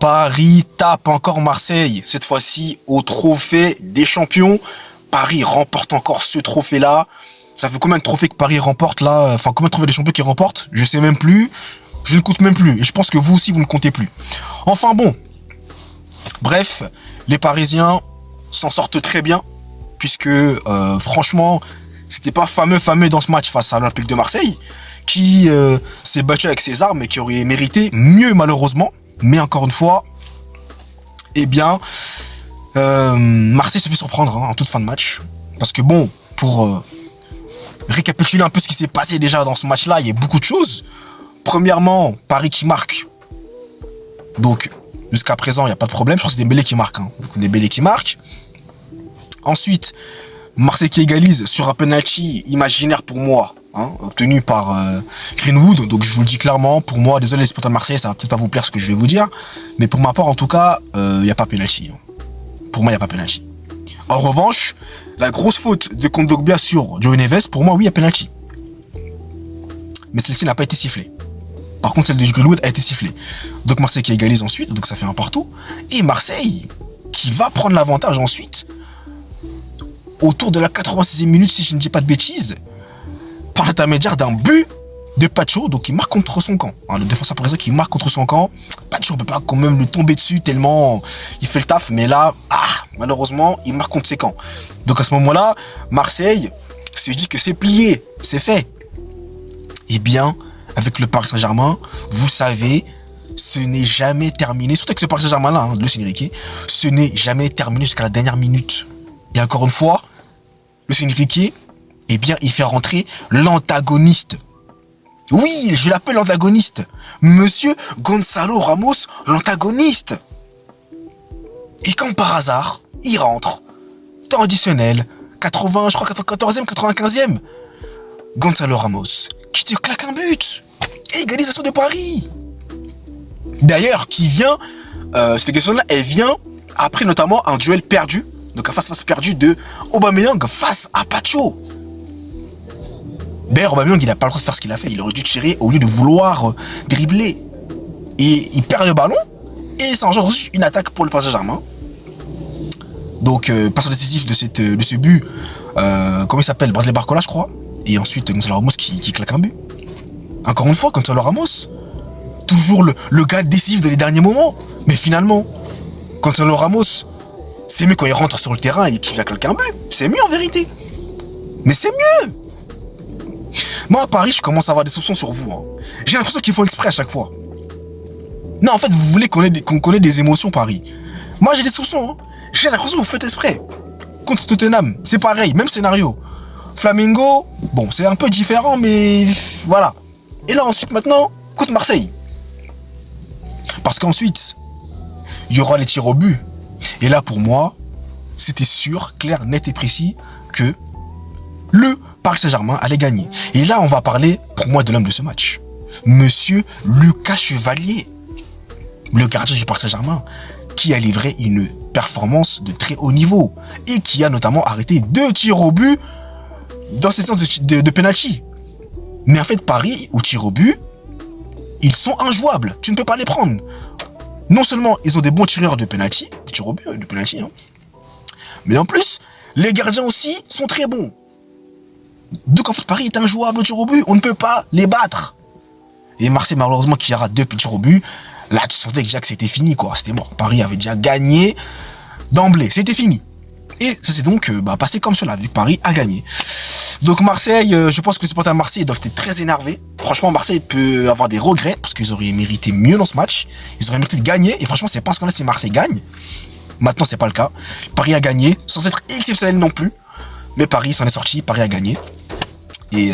Paris tape encore Marseille, cette fois-ci au trophée des champions. Paris remporte encore ce trophée-là. Ça fait combien de trophées que Paris remporte là? Enfin, combien de trophées des champions qu'ils remportent? Je sais même plus. Je ne compte même plus. Et je pense que vous aussi, vous ne comptez plus. Enfin bon. Bref, les Parisiens s'en sortent très bien. Puisque, franchement, c'était pas fameux dans ce match face à l'Olympique de Marseille. Qui s'est battu avec ses armes et qui aurait mérité mieux malheureusement. Mais encore une fois, eh bien, Marseille se fait surprendre en toute fin de match. Parce que bon, pour récapituler un peu ce qui s'est passé déjà dans ce match-là, il y a beaucoup de choses. Premièrement, Paris qui marque. Donc, jusqu'à présent, il n'y a pas de problème. Je crois que c'est Dembélé qui marque. Donc, Dembélé qui marque. Ensuite, Marseille qui égalise sur un penalty imaginaire pour moi. Obtenu par Greenwood. Donc, je vous le dis clairement. Pour moi, désolé les supporters de Marseille, ça va peut-être pas vous plaire ce que je vais vous dire. Mais pour ma part, en tout cas, il n'y a pas penalty. Pour moi, il n'y a pas penalty. En revanche, la grosse faute de Kondogbia sur Joe Neves, pour moi, oui, il y a penalty. Mais celle-ci n'a pas été sifflée. Par contre, celle de Greenwood a été sifflée. Donc Marseille qui égalise ensuite, donc ça fait un partout. Et Marseille qui va prendre l'avantage ensuite, autour de la 86e minute, si je ne dis pas de bêtises, par l'intermédiaire d'un but de Pacho, donc il marque contre son camp. Le défenseur parisien qui marque contre son camp. Pacho, on peut pas quand même le tomber dessus tellement il fait le taf, mais là, malheureusement, il marque contre ses camps. Donc à ce moment-là, Marseille se dit que c'est plié, c'est fait. Eh bien, avec le Paris Saint-Germain, vous savez, ce n'est jamais terminé. Surtout avec ce Paris Saint-Germain-là, le Enrique, ce n'est jamais terminé jusqu'à la dernière minute. Et encore une fois, le Enrique, eh bien, il fait rentrer l'antagoniste. Oui, je l'appelle l'antagoniste. Monsieur Gonzalo Ramos, l'antagoniste. Et comme par hasard, il rentre. Temps additionnel, 80, je crois 14e, 95e. Gonzalo Ramos, qui te claque un but. Égalisation de Paris. D'ailleurs, qui vient, cette égalisation-là, elle vient après notamment un duel perdu, donc un face-à-face perdu de Aubameyang face à Pacho. D'ailleurs, Aubameyang, il n'a pas le droit de faire ce qu'il a fait. Il aurait dû tirer au lieu de vouloir dribbler. Et il perd le ballon. Et ça engendre une attaque pour le Paris Saint-Germain. Donc, passeur décisif de ce but, comment il s'appelle? Bradley Barcola, je crois. Et ensuite, Gonzalo Ramos qui claque un but. Encore une fois, Gonzalo Ramos, toujours le gars décisif dans les derniers moments. Mais finalement, Gonzalo Ramos, c'est mieux quand il rentre sur le terrain et qu'il vient claquer un but. C'est mieux en vérité. Mais c'est mieux. Moi, à Paris, je commence à avoir des soupçons sur vous. J'ai l'impression qu'ils font exprès à chaque fois. Non, en fait, vous voulez qu'on connaisse des émotions, Paris. Moi, j'ai des soupçons. J'ai l'impression que vous faites exprès. Contre Tottenham, c'est pareil, même scénario. Flamengo, bon, c'est un peu différent, mais voilà. Et là, ensuite, maintenant, contre Marseille. Parce qu'ensuite, il y aura les tirs au but. Et là, pour moi, c'était sûr, clair, net et précis que le Paris Saint-Germain allait gagner. Et là, on va parler, pour moi, de l'homme de ce match. Monsieur Lucas Chevalier, le gardien du Paris Saint-Germain, qui a livré une performance de très haut niveau et qui a notamment arrêté 2 tirs au but dans ces séances de penalty. Mais en fait, Paris, au tir au but, ils sont injouables. Tu ne peux pas les prendre. Non seulement ils ont des bons tireurs de penalty, de tir au but, de penalty, mais en plus, les gardiens aussi sont très bons. Donc en fait, Paris est injouable au tir au but. On ne peut pas les battre. Et Marseille, malheureusement, qui aura 2 tirs au but, là, tu sentais déjà que c'était fini, quoi. C'était mort. Paris avait déjà gagné d'emblée. C'était fini. Et ça s'est donc passé comme cela, vu que Paris a gagné. Donc Marseille, je pense que les supporters de Marseille doivent être très énervés. Franchement, Marseille peut avoir des regrets, parce qu'ils auraient mérité mieux dans ce match. Ils auraient mérité de gagner. Et franchement, c'est pas un scandale si Marseille gagne. Maintenant, c'est pas le cas. Paris a gagné, sans être exceptionnel non plus. Mais Paris s'en est sorti, Paris a gagné. Et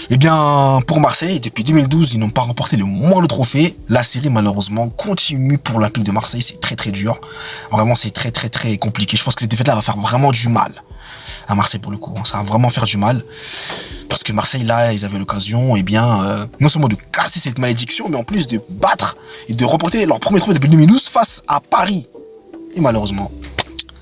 eh bien, pour Marseille, depuis 2012, ils n'ont pas remporté le moindre trophée. La série, malheureusement, continue pour l'Olympique de Marseille. C'est très très dur. Vraiment, c'est très très très compliqué. Je pense que cette défaite-là va faire vraiment du mal à Marseille pour le coup. Ça va vraiment faire du mal. Parce que Marseille, là, ils avaient l'occasion, eh bien, non seulement de casser cette malédiction, mais en plus de battre et de remporter leur premier trophée depuis 2012 face à Paris. Et malheureusement,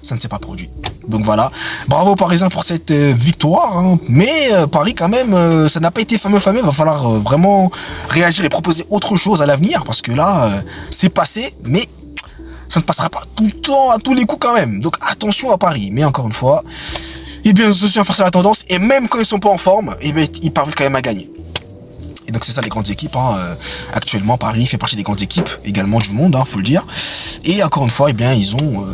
ça ne s'est pas produit. Donc voilà, bravo aux Parisiens pour cette victoire, hein. Mais Paris quand même, ça n'a pas été fameux, va falloir vraiment réagir et proposer autre chose à l'avenir, parce que là, c'est passé, mais ça ne passera pas tout le temps, à tous les coups quand même. Donc attention à Paris, mais encore une fois, eh bien, je suis inversé à la tendance, et même quand ils sont pas en forme, eh bien, ils parviennent quand même à gagner. Et donc c'est ça les grandes équipes, hein. Actuellement Paris fait partie des grandes équipes également du monde, hein, faut le dire. Et encore une fois, eh bien, ils ont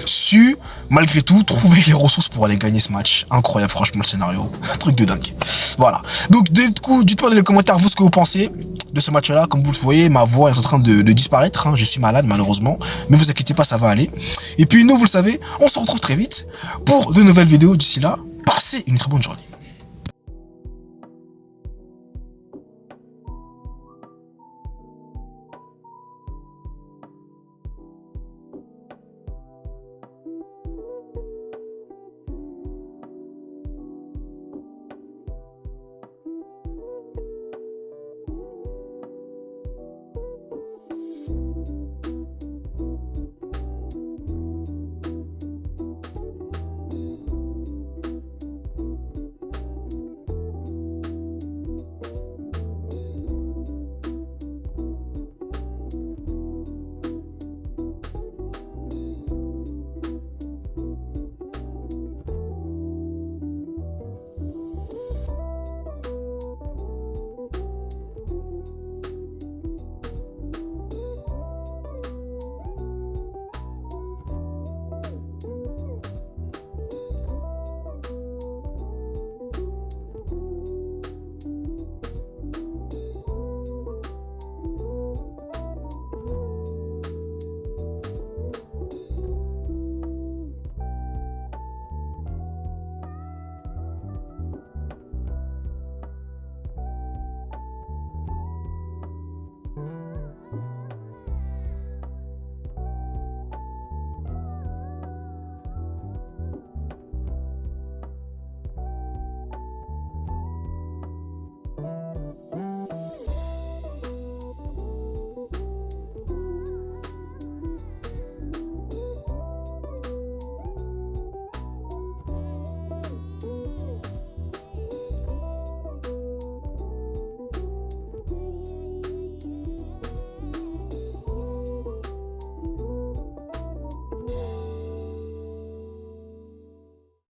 su, malgré tout, trouver les ressources pour aller gagner ce match. Incroyable, franchement, le scénario. Un truc de dingue. Voilà. Donc, du coup, dites-moi dans les commentaires, vous, ce que vous pensez de ce match-là. Comme vous le voyez, ma voix est en train de disparaître, hein. Je suis malade, malheureusement. Mais vous inquiétez pas, ça va aller. Et puis, nous, vous le savez, on se retrouve très vite pour de nouvelles vidéos. D'ici là, passez une très bonne journée.